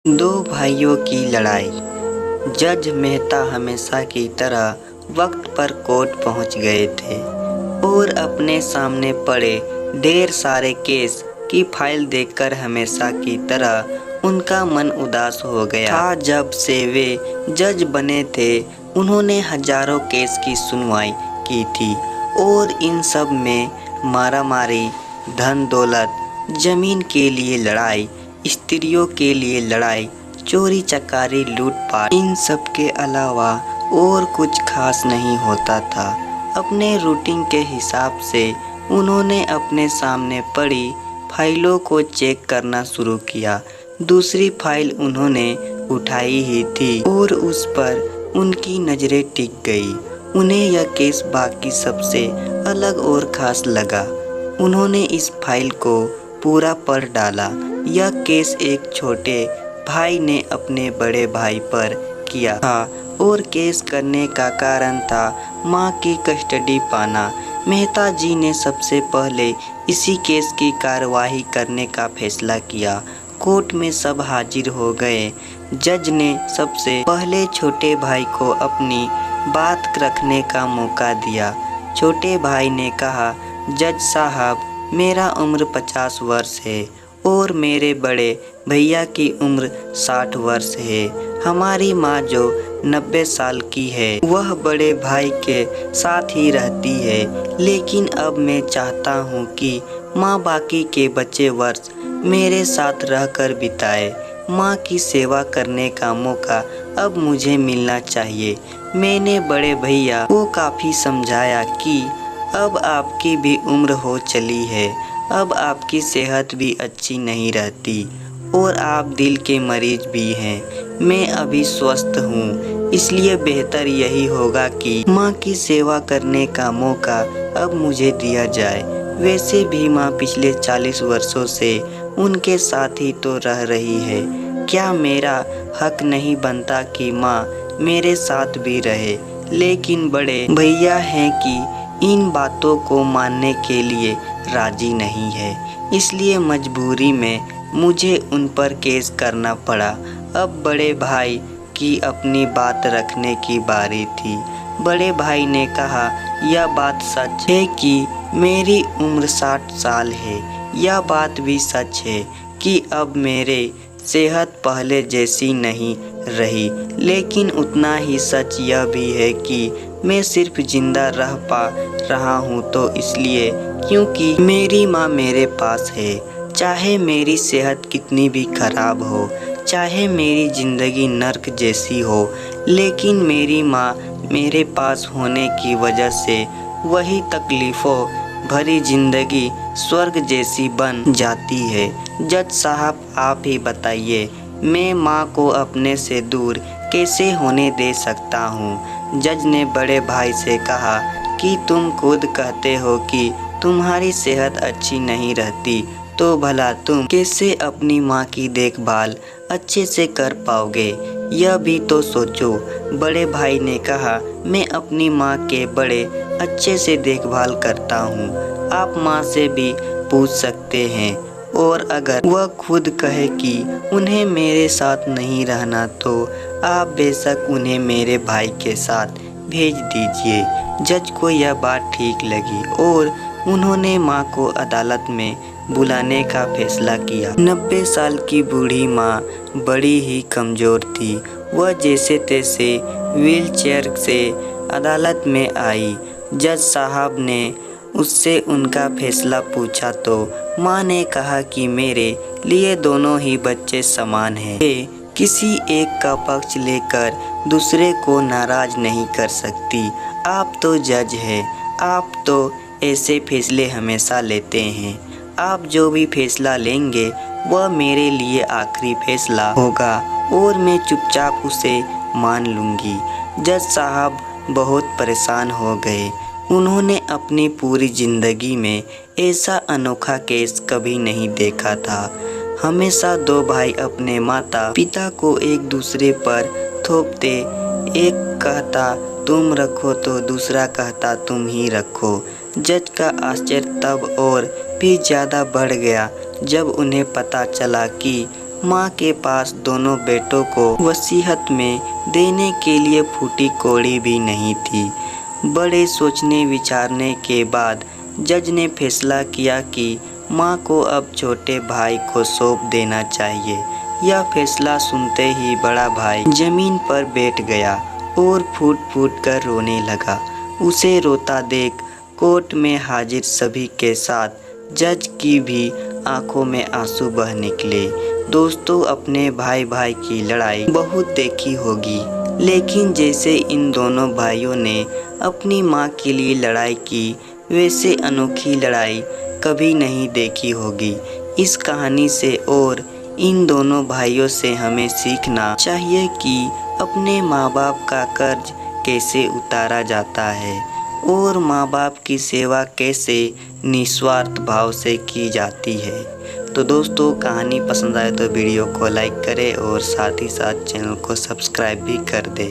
दो भाइयों की लड़ाई। जज मेहता हमेशा की तरह वक्त पर कोर्ट पहुंच गए थे और अपने सामने पड़े ढेर सारे केस की फाइल देखकर हमेशा की तरह उनका मन उदास हो गया था। जब से वे जज बने थे उन्होंने हजारों केस की सुनवाई की थी और इन सब में मारामारी, धन दौलत, जमीन के लिए लड़ाई, स्त्रियों के लिए लड़ाई, चोरी चकारी, लूटपाट, इन सब के अलावा और कुछ खास नहीं होता था। अपने रूटीन के हिसाब से उन्होंने अपने सामने पड़ी फाइलों को चेक करना शुरू किया। दूसरी फाइल उन्होंने उठाई ही थी और उस पर उनकी नजरें टिक गई। उन्हें यह केस बाकी सबसे अलग और खास लगा। उन्होंने इस फाइल को पूरा पढ़ डाला। यह केस एक छोटे भाई ने अपने बड़े भाई पर किया था और केस करने का कारण था मां की कस्टडी पाना। मेहता जी ने सबसे पहले इसी केस की कार्यवाही करने का फैसला किया। कोर्ट में सब हाजिर हो गए। जज ने सबसे पहले छोटे भाई को अपनी बात रखने का मौका दिया। छोटे भाई ने कहा, जज साहब, मेरा उम्र 50 वर्ष है और मेरे बड़े भैया की उम्र 60 वर्ष है। हमारी माँ जो 90 साल की है वह बड़े भाई के साथ ही रहती है, लेकिन अब मैं चाहता हूँ कि माँ बाकी के बचे वर्ष मेरे साथ रहकर बिताए। माँ की सेवा करने का मौका अब मुझे मिलना चाहिए। मैंने बड़े भैया को काफ़ी समझाया कि अब आपकी भी उम्र हो चली है, अब आपकी सेहत भी अच्छी नहीं रहती और आप दिल के मरीज भी हैं। मैं अभी स्वस्थ हूँ, इसलिए बेहतर यही होगा कि माँ की सेवा करने का मौका अब मुझे दिया जाए। वैसे भी माँ पिछले 40 वर्षों से उनके साथ ही तो रह रही है। क्या मेरा हक नहीं बनता कि माँ मेरे साथ भी रहे? लेकिन बड़े भैया हैं कि इन बातों को मानने के लिए राजी नहीं है, इसलिए मजबूरी में मुझे उन पर केस करना पड़ा। अब बड़े भाई की अपनी बात रखने की बारी थी। बड़े भाई ने कहा, यह बात सच है कि मेरी उम्र 60 साल है। यह बात भी सच है कि अब मेरे सेहत पहले जैसी नहीं रही, लेकिन उतना ही सच यह भी है कि मैं सिर्फ जिंदा रह पा रहा हूँ तो इसलिए क्योंकि मेरी माँ मेरे पास है। चाहे मेरी सेहत कितनी भी खराब हो, चाहे मेरी ज़िंदगी नर्क जैसी हो, लेकिन मेरी माँ मेरे पास होने की वजह से वही तकलीफ़ों भरी ज़िंदगी स्वर्ग जैसी बन जाती है। जज साहब, आप ही बताइए, मैं माँ को अपने से दूर कैसे होने दे सकता हूँ? जज ने बड़े भाई से कहा कि तुम खुद कहते हो कि तुम्हारी सेहत अच्छी नहीं रहती, तो भला तुम कैसे अपनी माँ की देखभाल अच्छे से कर पाओगे? यह भी तो सोचो। बड़े भाई ने कहा, मैं अपनी माँ के बड़े अच्छे से देखभाल करता हूँ। आप माँ से भी पूछ सकते हैं और अगर वह खुद कहे कि उन्हें मेरे साथ नहीं रहना तो आप बेशक उन्हें मेरे भाई के साथ भेज दीजिए। जज को यह बात ठीक लगी और उन्होंने माँ को अदालत में बुलाने का फैसला किया। 90 साल की बूढ़ी माँ बड़ी ही कमज़ोर थी। वह जैसे तैसे व्हीलचेयर से अदालत में आई। जज साहब ने उससे उनका फैसला पूछा तो माँ ने कहा कि मेरे लिए दोनों ही बच्चे समान हैं। वे किसी एक का पक्ष लेकर दूसरे को नाराज नहीं कर सकती। आप तो जज हैं, आप तो ऐसे फैसले हमेशा लेते हैं। आप जो भी फैसला लेंगे वह मेरे लिए आखिरी फैसला होगा और मैं चुपचाप उसे मान लूँगी। जज साहब बहुत परेशान हो गए। उन्होंने अपनी पूरी ज़िंदगी में ऐसा अनोखा केस कभी नहीं देखा था। हमेशा दो भाई अपने माता पिता को एक दूसरे पर थोपते, एक कहता तुम रखो तो दूसरा कहता तुम ही रखो। जज का आश्चर्य तब और भी ज़्यादा बढ़ गया जब उन्हें पता चला कि माँ के पास दोनों बेटों को वसीयत में देने के लिए फूटी कौड़ी भी नहीं थी। बड़े सोचने विचारने के बाद जज ने फैसला किया कि माँ को अब छोटे भाई को सौंप देना चाहिए। यह फैसला सुनते ही बड़ा भाई जमीन पर बैठ गया और फूट फूट कर रोने लगा। उसे रोता देख कोर्ट में हाजिर सभी के साथ जज की भी आंखों में आंसू बह निकले। दोस्तों, अपने भाई भाई की लड़ाई बहुत देखी होगी, लेकिन जैसे इन दोनों भाइयों ने अपनी माँ के लिए लड़ाई की, वैसे अनोखी लड़ाई कभी नहीं देखी होगी। इस कहानी से और इन दोनों भाइयों से हमें सीखना चाहिए कि अपने माँ बाप का कर्ज कैसे उतारा जाता है और माँ बाप की सेवा कैसे निस्वार्थ भाव से की जाती है। तो दोस्तों, कहानी पसंद आए तो वीडियो को लाइक करें और साथ ही साथ चैनल को सब्सक्राइब भी कर दें।